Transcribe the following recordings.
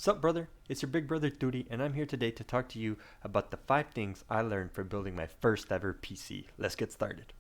Sup brother, it's your big brother Duty, and I'm here today to talk to you about the 5 things I learned from building my first ever PC. Let's get started.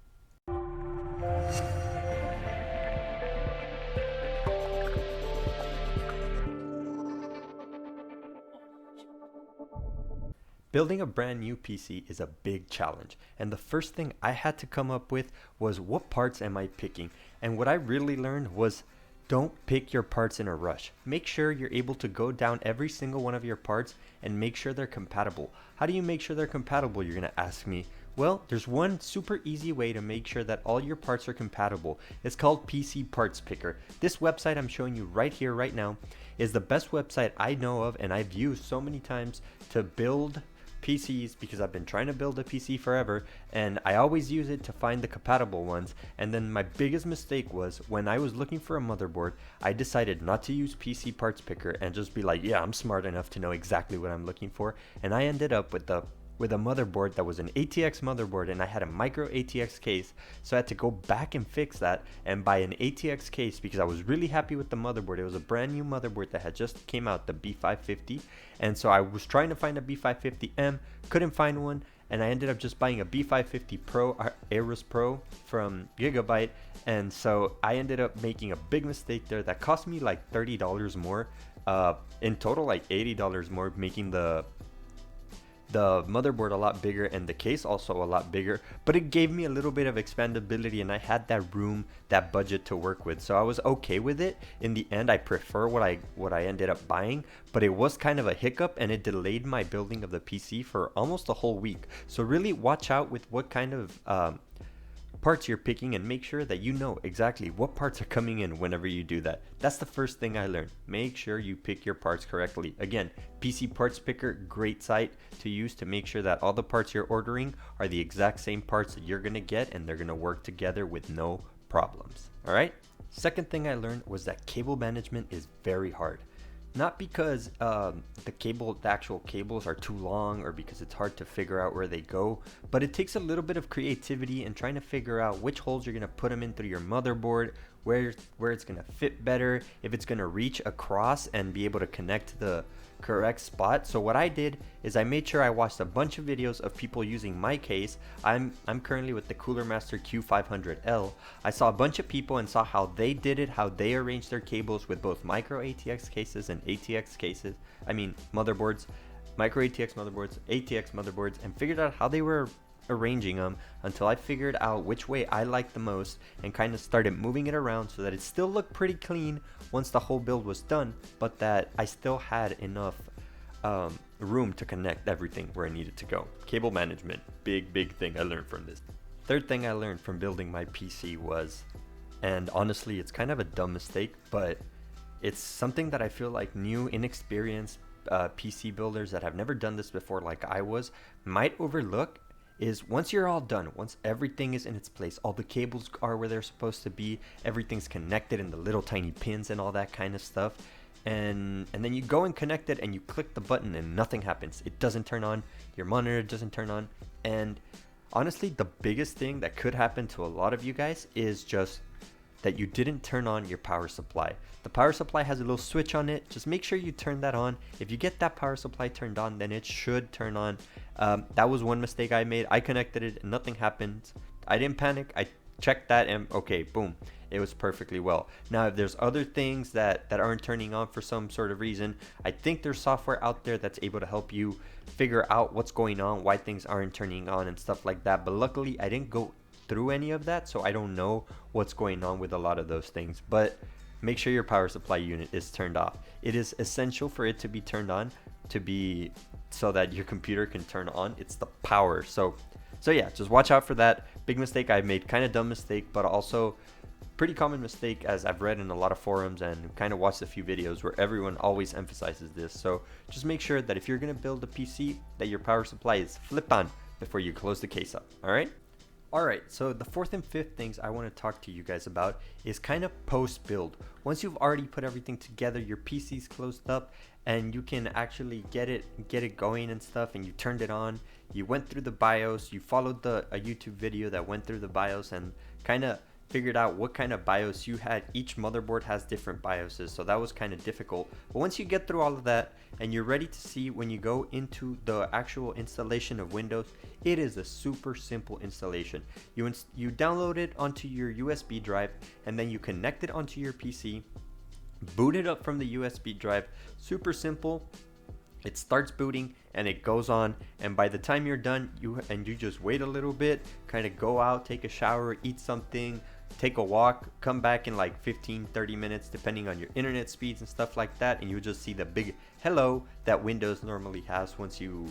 Building a brand new PC is a big challenge, and the first thing I had to come up with was what parts am I picking? And what I really learned was don't pick your parts in a rush. Make sure you're able to go down every single one of your parts and make sure they're compatible. How do you make sure they're compatible, you're gonna ask me? Well, there's one super easy way to make sure that all your parts are compatible. It's called PC Parts Picker. This website I'm showing you right here, right now, is the best website I know of and I've used so many times to build PCs because I've been trying to build a PC forever and I always use it to find the compatible ones. And then my biggest mistake was when I was looking for a motherboard, I decided not to use PC Parts Picker and just be like, yeah, I'm smart enough to know exactly what I'm looking for. And I ended up with a motherboard that was an ATX motherboard, and I had a Micro-Atx case, so I had to go back and fix that and buy an ATX case because I was really happy with the motherboard. It was a brand new motherboard that had just came out, the B550, and so I was trying to find a B550M, couldn't find one, and I ended up just buying a B550 Pro Aorus Pro from Gigabyte. And so I ended up making a big mistake there that cost me like $30 more, in total like $80 more, making the motherboard a lot bigger and the case also a lot bigger, but it gave me a little bit of expandability and I had that room, that budget to work with, so I was okay with it. In the end, I prefer what I ended up buying, but it was kind of a hiccup and it delayed my building of the PC for almost a whole week. So really watch out with what kind of parts you're picking and make sure that you know exactly what parts are coming in whenever you do that. That's the first thing I learned. Make sure you pick your parts correctly. Again, PC Parts Picker, great site to use to make sure that all the parts you're ordering are the exact same parts that you're gonna get and they're gonna work together with no problems. All right? Second thing I learned was that cable management is very hard. Not because the actual cables are too long or because it's hard to figure out where they go, but it takes a little bit of creativity in trying to figure out which holes you're going to put them in through your motherboard, where it's going to fit better, if it's going to reach across and be able to connect to the correct spot. So what I did is I made sure I watched a bunch of videos of people using my case. I'm currently with the Cooler Master Q500L. I saw a bunch of people and saw how they did it, how they arranged their cables with both Micro-Atx cases and ATX cases. I mean motherboards, Micro-Atx motherboards, ATX motherboards, and figured out how they were arranging them until I figured out which way I liked the most and kind of started moving it around so that it still looked pretty clean once the whole build was done, but that I still had enough room to connect everything where I needed to go. Cable management, big thing I learned from this. Third thing I learned from building my PC was, and honestly it's kind of a dumb mistake, but it's something that I feel like new, inexperienced PC builders that have never done this before like I was might overlook, is once you're all done, once everything is in its place, all the cables are where they're supposed to be, everything's connected in the little tiny pins and all that kind of stuff, and then you go and connect it and you click the button and nothing happens. It doesn't turn on, your monitor doesn't turn on, and honestly the biggest thing that could happen to a lot of you guys is just that you didn't turn on your power supply. The power supply has a little switch on it. Just make sure you turn that on. If you get that power supply turned on, then it should turn on. That was one mistake I made. I connected it and nothing happened. I didn't panic. I checked that and okay, boom, it was perfectly well. Now if there's other things that aren't turning on for some sort of reason, I think there's software out there that's able to help you figure out what's going on, why things aren't turning on and stuff like that. But luckily I didn't go through any of that, so I don't know what's going on with a lot of those things. But make sure your power supply unit is turned off. It is essential for it to be turned on, so that your computer can turn on. It's the power. So yeah, just watch out for that. Big mistake I made, kind of dumb mistake, but also pretty common mistake, as I've read in a lot of forums and kind of watched a few videos where everyone always emphasizes this. So just make sure that if you're going to build a PC, that your power supply is flipped on before you close the case up. All right? Alright, so the fourth and fifth things I want to talk to you guys about is kind of post-build. Once you've already put everything together, your PC's closed up, and you can actually get it going and stuff, and you turned it on, you went through the BIOS, you followed a YouTube video that went through the BIOS and kind of figured out what kind of BIOS you had. Each motherboard has different BIOSes, so that was kind of difficult. But once you get through all of that and you're ready to see when you go into the actual installation of Windows, it is a super simple installation. You download it onto your USB drive, and then you connect it onto your PC, boot it up from the USB drive. Super simple. It starts booting and it goes on, and by the time you're done, you just wait a little bit, kind of go out, take a shower, eat something, take a walk, come back in like 15-30 minutes depending on your internet speeds and stuff like that, and you'll just see the big hello that Windows normally has once you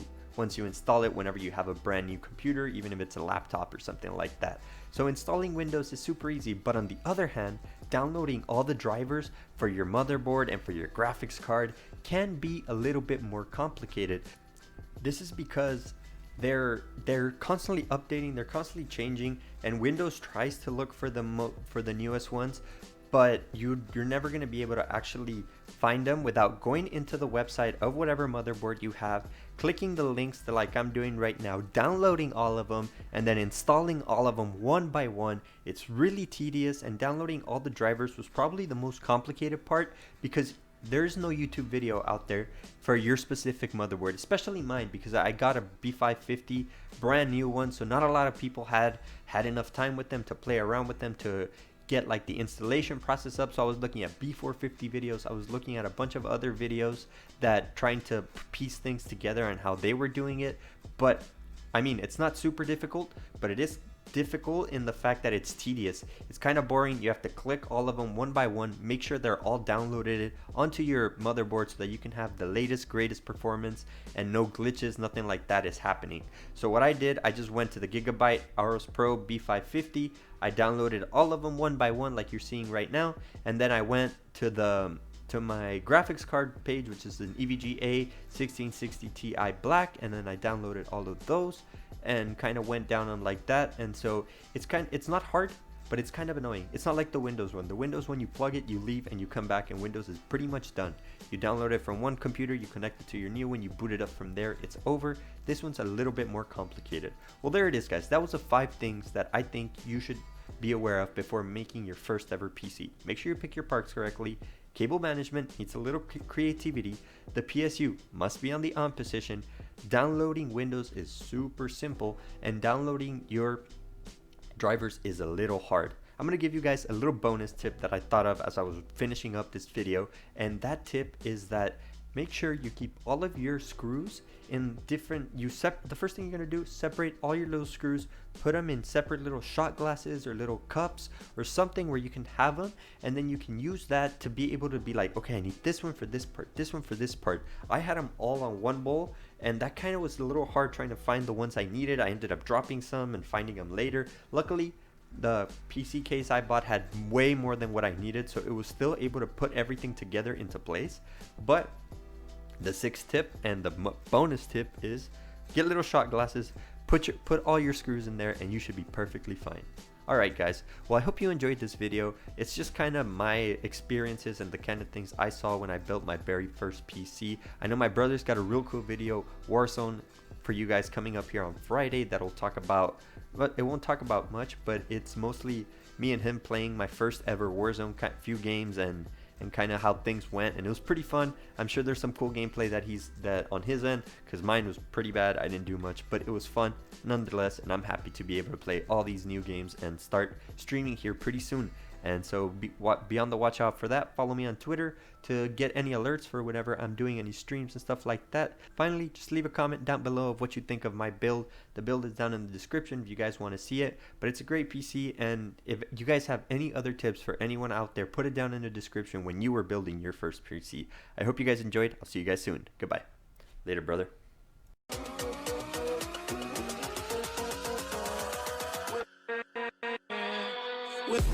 install it whenever you have a brand new computer, even if it's a laptop or something like that. So installing Windows is super easy, but on the other hand, downloading all the drivers for your motherboard and for your graphics card can be a little bit more complicated. This is because they're constantly updating, they're constantly changing, and Windows tries to look for the newest ones, but you're never going to be able to actually find them without going into the website of whatever motherboard you have, clicking the links that like I'm doing right now, downloading all of them, and then installing all of them one by one. It's really tedious, and downloading all the drivers was probably the most complicated part, because there's no YouTube video out there for your specific motherboard, especially mine, because I got a B550 brand new one, so not a lot of people had enough time with them to play around with them to get like the installation process up. So I was looking at B450 videos, I was looking at a bunch of other videos that trying to piece things together and how they were doing it. But I mean, it's not super difficult, but it is difficult in the fact that it's tedious. It's kind of boring. You have to click all of them one by one, make sure they're all downloaded onto your motherboard so that you can have the latest greatest performance and no glitches, nothing like that is happening. So what I did, I just went to the Gigabyte Aorus Pro B550, I downloaded all of them one by one like you're seeing right now, and then I went to my graphics card page, which is an EVGA 1660 Ti Black, and then I downloaded all of those and kind of went down on like that. And so it's not hard, but it's kind of annoying. It's not like the Windows one. The Windows one, you plug it, you leave, and you come back, and Windows is pretty much done. You download it from one computer, you connect it to your new one, you boot it up from there, it's over. This one's a little bit more complicated. Well, there it is, guys. That was the 5 things that I think you should be aware of before making your first ever PC. Make sure you pick your parts correctly. Cable management needs a little creativity. The PSU must be on the on position. Downloading Windows is super simple, and downloading your drivers is a little hard. I'm going to give you guys a little bonus tip that I thought of as I was finishing up this video, and that tip is that make sure you keep all of your screws in different, the first thing you're going to do, separate all your little screws, put them in separate little shot glasses or little cups or something where you can have them, and then you can use that to be able to be like, okay, I need this one for this part, this one for this part. I had them all on one bowl, and that kind of was a little hard trying to find the ones I needed. I ended up dropping some and finding them later. Luckily, the PC case I bought had way more than what I needed, so it was still able to put everything together into place. But the 6th tip and the bonus tip is get little shot glasses, put all your screws in there, and you should be perfectly fine. Alright guys, well I hope you enjoyed this video. It's just kind of my experiences and the kind of things I saw when I built my very first PC. I know my brother's got a real cool video, Warzone, for you guys coming up here on Friday that'll talk about, but it won't talk about much, but it's mostly me and him playing my first ever Warzone few games and kind of how things went, and it was pretty fun. I'm sure there's some cool gameplay that on his end, because mine was pretty bad. I didn't do much, but it was fun nonetheless, and I'm happy to be able to play all these new games and start streaming here pretty soon. And so be on the watch out for that. Follow me on Twitter to get any alerts for whenever I'm doing any streams and stuff like that. Finally, just leave a comment down below of what you think of my build. The build is down in the description if you guys want to see it, but it's a great PC, and if you guys have any other tips for anyone out there, put it down in the description when you were building your first PC. I hope you guys enjoyed. I'll see you guys soon. Goodbye. Later, brother. With